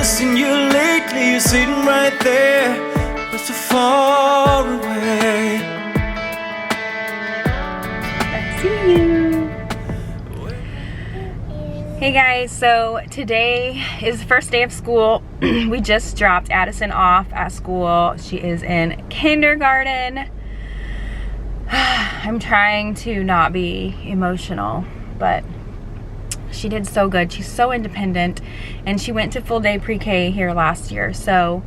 missing you lately. You're sitting right there, but so far away. I see you. Hey guys, so today is the first day of school. We just dropped Addison off at school. She is in kindergarten. I'm trying to not be emotional, but she did so good. She's so independent, and she went to full day pre-K here last year, so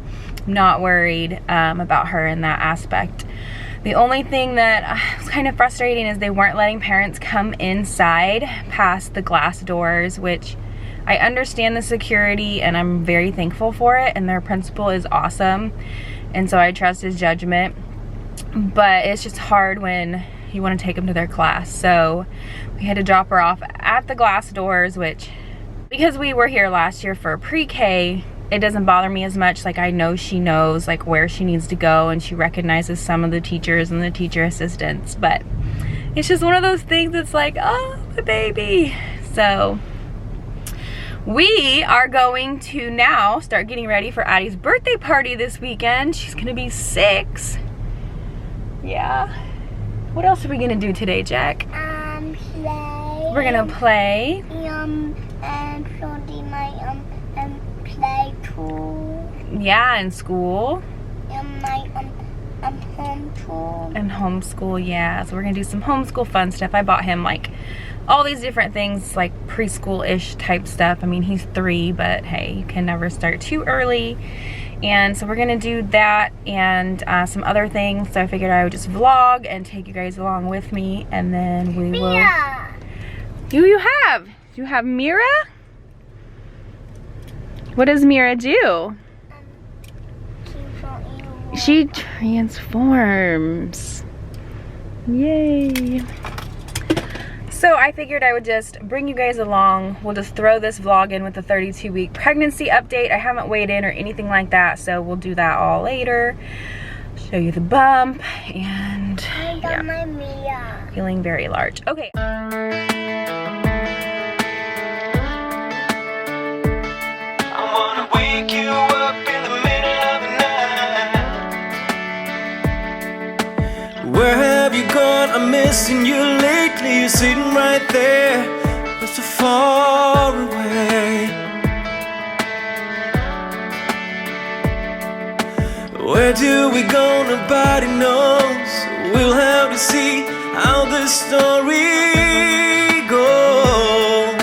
I'm not worried about her in that aspect. The only thing that was kind of frustrating is they weren't letting parents come inside past the glass doors, which I understand the security and I'm very thankful for it, and their principal is awesome, and so I trust his judgment, but it's just hard when you want to take them to their class. So we had to drop her off at the glass doors, which, because we were here last year for pre-K, it doesn't bother me as much. Like, I know she knows like where she needs to go, and she recognizes some of the teachers and the teacher assistants, but it's just one of those things that's like, oh, the baby. So we are going to now start getting ready for Addie's birthday party this weekend. She's gonna be 6. Yeah. What else are we gonna do today, Jack? Play. We're gonna play. And something my play too. Yeah, and school. And my homeschool. And homeschool, yeah. So we're gonna do some homeschool fun stuff. I bought him like all these different things, like preschool-ish type stuff. I mean, he's 3, but hey, you can never start too early. And so we're gonna do that and some other things. So I figured I would just vlog and take you guys along with me, and then we will. Who you have? You have Mira? What does Mira do? She transforms. Yay. So I figured I would just bring you guys along. We'll just throw this vlog in with the 32-week pregnancy update. I haven't weighed in or anything like that, so we'll do that all later. Show you the bump, and yeah, feeling very large. Okay. I wanna wake you up in the middle of the night. Where have you gone? I'm missing you lately. You're sitting right there, but so far away. Where do we go? Nobody knows. We'll have to see how this story goes.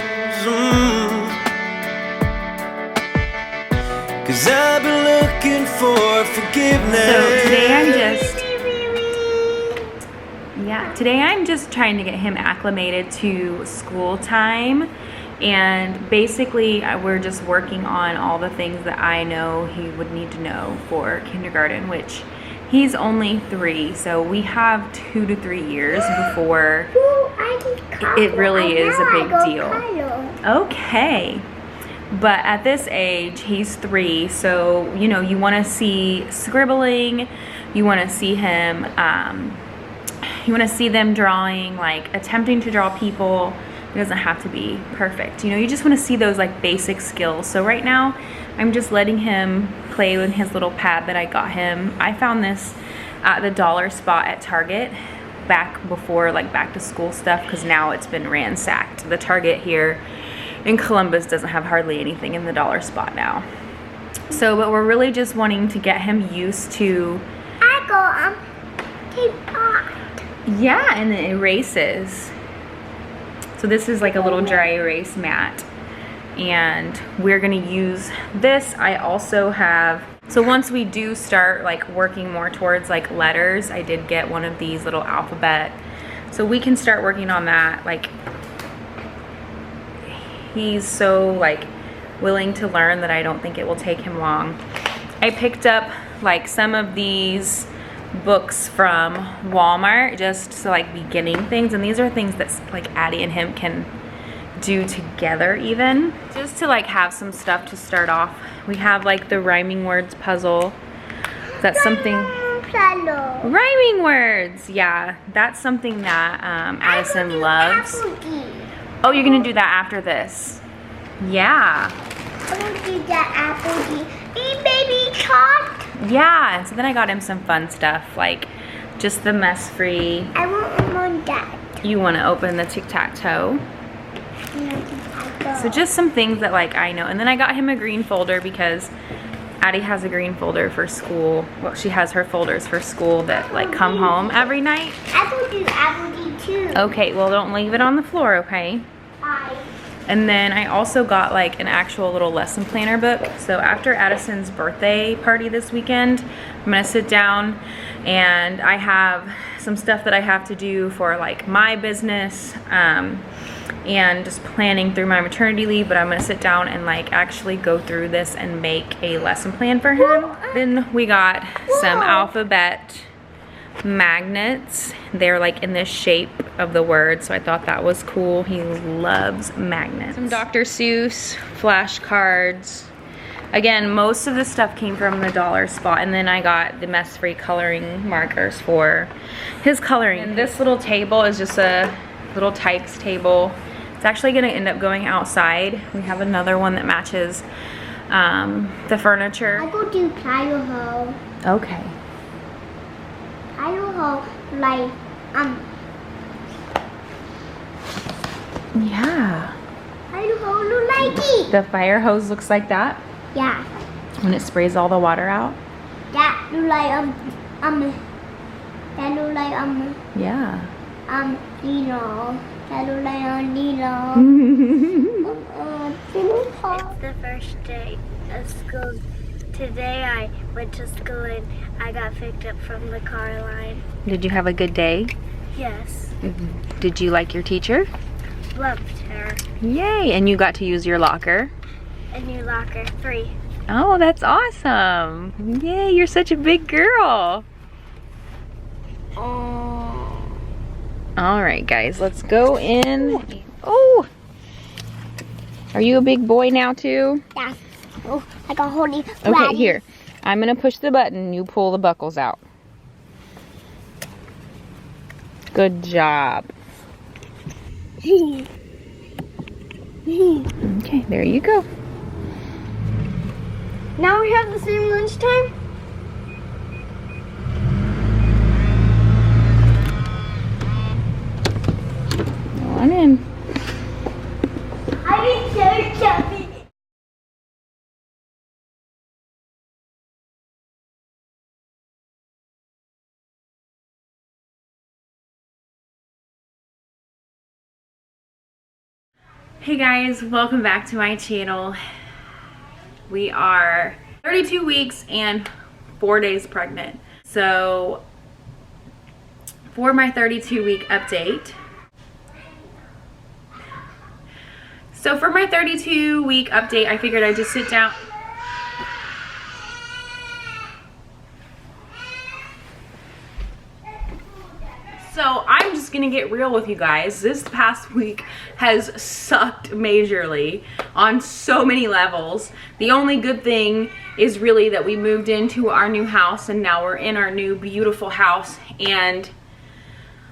'Cause I've been looking for forgiveness. So today I'm just trying to get him acclimated to school time, and basically we're just working on all the things that I know he would need to know for kindergarten, which he's only 3, so we have 2 to 3 years before it really is a big deal. Okay. But at this age, he's 3, so you know, you want to see scribbling, you want to see him you want to see them drawing, like attempting to draw people. It doesn't have to be perfect, you know, you just want to see those like basic skills. So right now I'm just letting him play with his little pad that I got him. I found this at the dollar spot at Target back before like back to school stuff, because now it's been ransacked. The Target here in Columbus doesn't have hardly anything in the dollar spot now. So, but we're really just wanting to get him used to yeah, and it erases. So this is like a little dry erase mat, and we're gonna use this. I also have, so once we do start like working more towards like letters, I did get one of these little alphabet, so we can start working on that. Like, he's so like willing to learn that I don't think it will take him long. I picked up like some of these books from Walmart, just to like beginning things, and these are things that like Addie and him can do together, even just to like have some stuff to start off. We have like the rhyming words puzzle. That's something. Rhyming words, yeah, that's something that Addison loves. Oh, you're gonna do that after this? Yeah. I will do that apple tea. Hey, baby chalk. Yeah, and so then I got him some fun stuff, like just the mess-free. I want that. You want to open the tic-tac-toe. So just some things that like I know. And then I got him a green folder because Addie has a green folder for school. Well, she has her folders for school that like come home every night. I will do apple tea too. Okay, well don't leave it on the floor, okay? Bye. And then I also got like an actual little lesson planner book. So after Addison's birthday party this weekend, I'm gonna sit down and I have some stuff that I have to do for like my business and just planning through my maternity leave, but I'm gonna sit down and like actually go through this and make a lesson plan for him. Then we got some alphabet magnets. They're like in this shape of the word, so I thought that was cool. He loves magnets. Some Dr. Seuss flashcards. Again, most of the stuff came from the dollar spot, and then I got the mess-free coloring markers for his coloring. And this little table is just a little types table. It's actually gonna end up going outside. We have another one that matches the furniture. I go do Kyla I. Okay. Kyla I, like, Yeah. Kyla I look like it. The fire hose looks like that Yeah. when it sprays all the water out. That look like, that look like, Yeah. That look like, It's the first day of school. Today I went to school and I got picked up from the car line. Did you have a good day? Yes. Did you like your teacher? Loved her. Yay, and you got to use your locker. A new locker, 3. Oh, that's awesome. Yay, you're such a big girl. All right, guys, let's go in. Oh, are you a big boy now too? Yeah. Oh, I got holding. Okay, here. I'm gonna push the button. You pull the buckles out. Good job. Okay, there you go. Now we have the same lunchtime? Go on in. I'm so chubby. Hey guys, welcome back to my channel. We are 32 weeks and 4 days pregnant. So for my 32-week update, I figured I'd just sit down. So I'm just gonna get real with you guys. This past week has sucked majorly on so many levels. The only good thing is really that we moved into our new house and now we're in our new beautiful house, and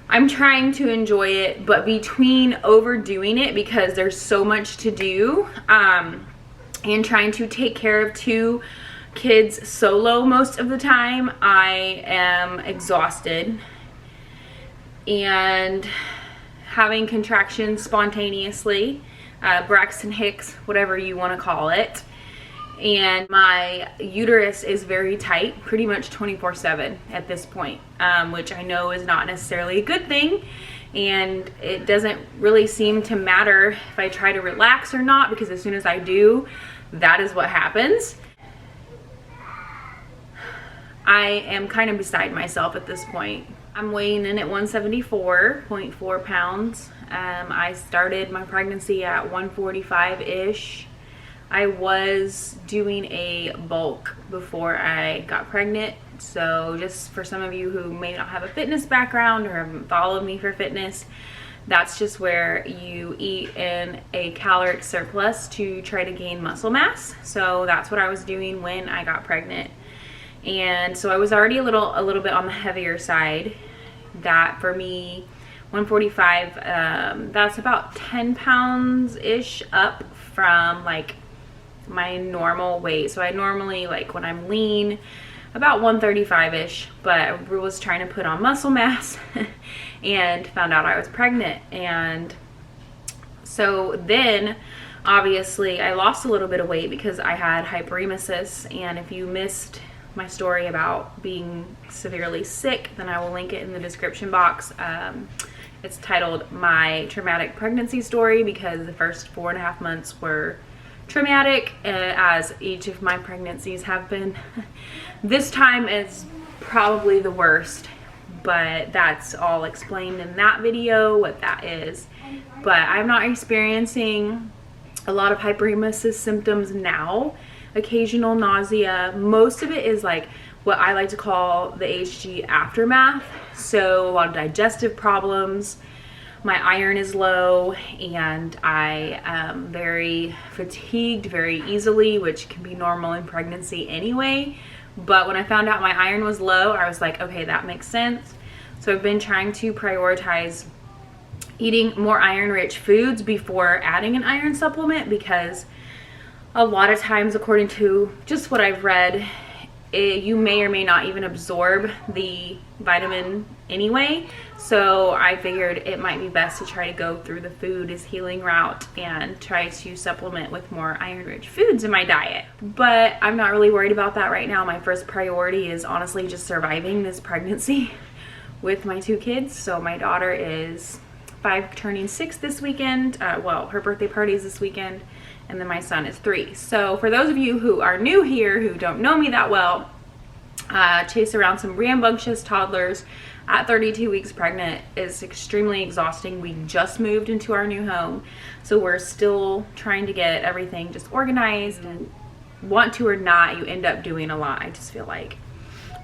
I'm trying to enjoy it, but between overdoing it because there's so much to do and trying to take care of 2 kids solo most of the time, I am exhausted. And having contractions spontaneously, Braxton Hicks, whatever you want to call it. And my uterus is very tight, pretty much 24/7 at this point, which I know is not necessarily a good thing. And it doesn't really seem to matter if I try to relax or not, because as soon as I do, that is what happens. I am kind of beside myself at this point. I'm weighing in at 174.4 pounds. I started my pregnancy at 145-ish. I was doing a bulk before I got pregnant. So just for some of you who may not have a fitness background or haven't followed me for fitness, that's just where you eat in a caloric surplus to try to gain muscle mass. So that's what I was doing when I got pregnant. And so I was already a little bit on the heavier side. That for me, 145, that's about 10 pounds ish up from like my normal weight. So I normally, like when I'm lean, about 135-ish, but I was trying to put on muscle mass and found out I was pregnant. And so then obviously I lost a little bit of weight because I had hyperemesis. And if you missed my story about being severely sick, then I will link it in the description box. It's titled My Traumatic Pregnancy Story, because the first 4.5 months were traumatic, as each of my pregnancies have been. This time is probably the worst, but that's all explained in that video, what that is. But I'm not experiencing a lot of hyperemesis symptoms now. Occasional nausea. Most of it is like what I like to call the HG aftermath. So a lot of digestive problems. My iron is low, and I am very fatigued very easily, which can be normal in pregnancy anyway. But when I found out my iron was low, I was like, okay, that makes sense. So I've been trying to prioritize eating more iron-rich foods before adding an iron supplement, because a lot of times, according to just what I've read, you may or may not even absorb the vitamin anyway. So I figured it might be best to try to go through the food as healing route and try to supplement with more iron-rich foods in my diet. But I'm not really worried about that right now. My first priority is honestly just surviving this pregnancy with my 2 kids. So my daughter is 5 turning 6 this weekend. Well, her birthday party is this weekend. And then my son is 3. So for those of you who are new here, who don't know me that well, chase around some rambunctious toddlers at 32 weeks pregnant is extremely exhausting. We just moved into our new home, so we're still trying to get everything just organized, and want to or not, you end up doing a lot, I just feel like.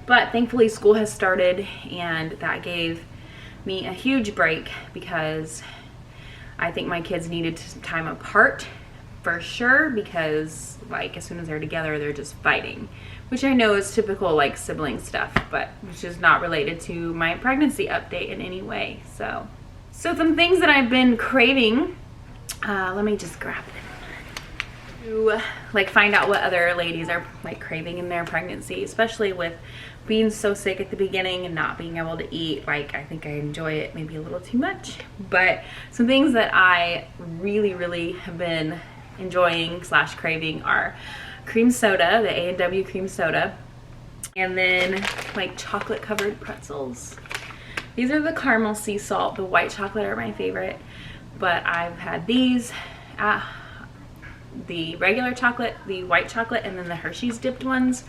But thankfully school has started, and that gave me a huge break, because I think my kids needed some time apart for sure, because like as soon as they're together they're just fighting, which I know is typical like sibling stuff, but which is not related to my pregnancy update in any way. So some things that I've been craving, let me just grab it, to like find out what other ladies are like craving in their pregnancy, especially with being so sick at the beginning and not being able to eat. Like, I think I enjoy it maybe a little too much. But some things that I really have been enjoying / craving are cream soda, the A&W cream soda, and then like chocolate covered pretzels. These are the caramel sea salt. The white chocolate are my favorite, but I've had these, the regular chocolate, the white chocolate, and then the Hershey's dipped ones,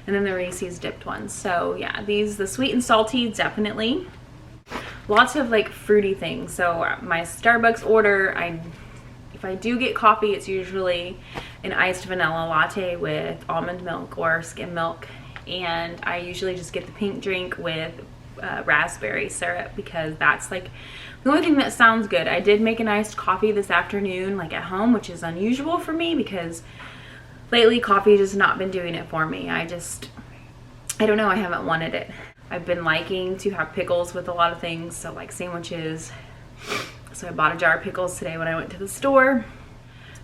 and then the Reese's dipped ones. So yeah, these, the sweet and salty, definitely. Lots of like fruity things. So my Starbucks order, if I do get coffee, it's usually an iced vanilla latte with almond milk or skim milk. And I usually just get the pink drink with raspberry syrup, because that's like the only thing that sounds good. I did make an iced coffee this afternoon, like at home, which is unusual for me because lately coffee has not been doing it for me. I don't know, I haven't wanted it. I've been liking to have pickles with a lot of things, so like sandwiches. So I bought a jar of pickles today when I went to the store.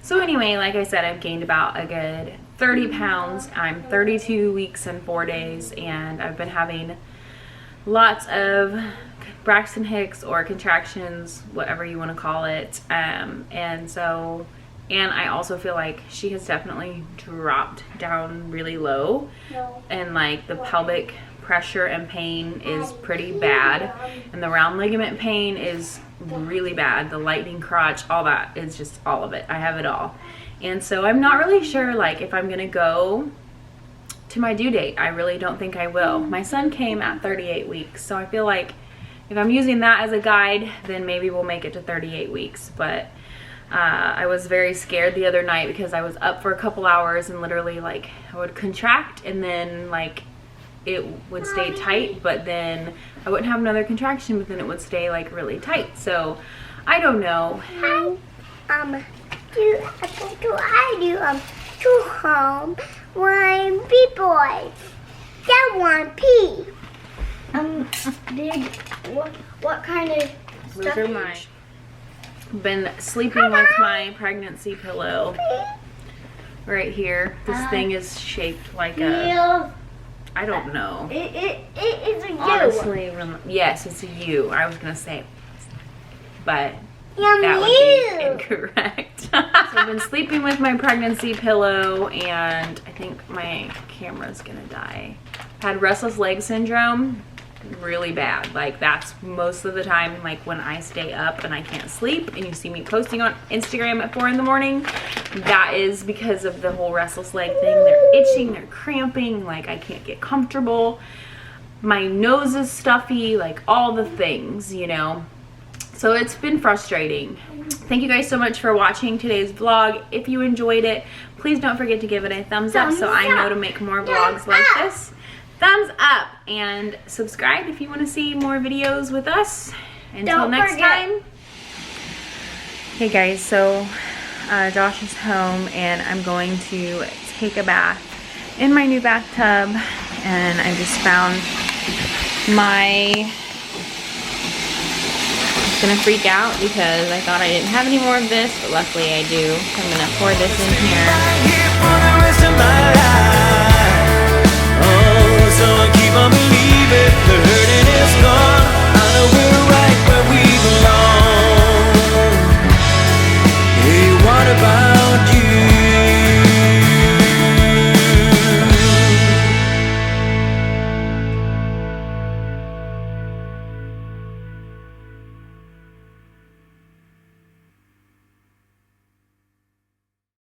So anyway, like I said, I've gained about a good 30 pounds. I'm 32 weeks and 4 days, and I've been having lots of Braxton Hicks or contractions, whatever you want to call it. And I also feel like she has definitely dropped down really low. And like the pelvic pressure and pain is pretty bad, and the round ligament pain is really bad. The lightning crotch, all that is just all of it. I have it all. And so I'm not really sure like if I'm gonna go to my due date. I really don't think I will. My son came at 38 weeks, so I feel like if I'm using that as a guide, then maybe we'll make it to 38 weeks. But I was very scared the other night because I was up for a couple hours, and literally like I would contract, and then like it would stay tight, but then I wouldn't have another contraction, but then it would stay like really tight. So I don't know. To home one big boy. That one pee. What kind of Those stuff? are mine. Been sleeping with my pregnancy pillow right here. This thing is shaped like a, Yeah. I don't know. It's a U. Honestly, yes, it's a U. I was gonna say, but Yum, that would you. be incorrect. So I've been sleeping with my pregnancy pillow, and I think my camera's gonna die. Had restless leg syndrome, really bad. Like, that's most of the time, like when I stay up and I can't sleep and you see me posting on Instagram at 4 in the morning, that is because of the whole restless leg thing. They're itching, they're cramping, like I can't get comfortable. My nose is stuffy, like all the things, you know. So it's been frustrating. Thank you guys so much for watching today's vlog. If you enjoyed it, please don't forget to give it a thumbs up so I know to make more vlogs like this. Thumbs up, and subscribe if you want to see more videos with us. Until next time. Hey guys, so Josh is home and I'm going to take a bath in my new bathtub, and I just found my, I'm gonna freak out because I thought I didn't have any more of this, but luckily I do. So I'm gonna pour this in here.